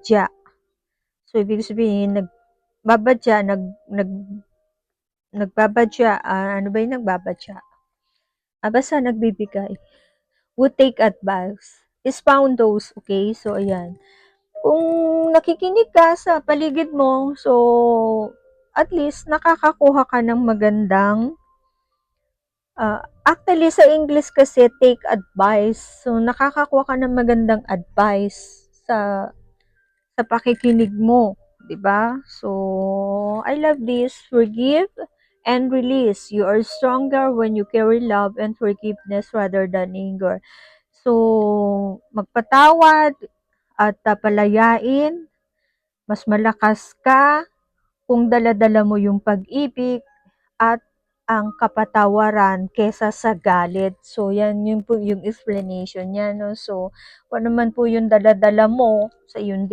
Nagbabadya. So, ibig sabihin, nagbabadya, nagbabadya, ano ba yung nagbabadya? Basta nagbibigay. Would take advice. Expound those, okay? So, ayan. Kung nakikinig ka sa paligid mo, so, at least, nakakakuha ka ng magandang, actually, sa English kasi, take advice. So, nakakakuha ka ng magandang advice sa pakikinig mo, 'di ba? So, I love this. Forgive and release. You are stronger when you carry love and forgiveness rather than anger. So, magpatawad at palayain, mas malakas ka kung dala-dala mo yung pag-ibig at ang kapatawaran kesa sa galit. So, yan yun po yung explanation niya, no? So, kung ano man po yung dala-dala mo sa iyong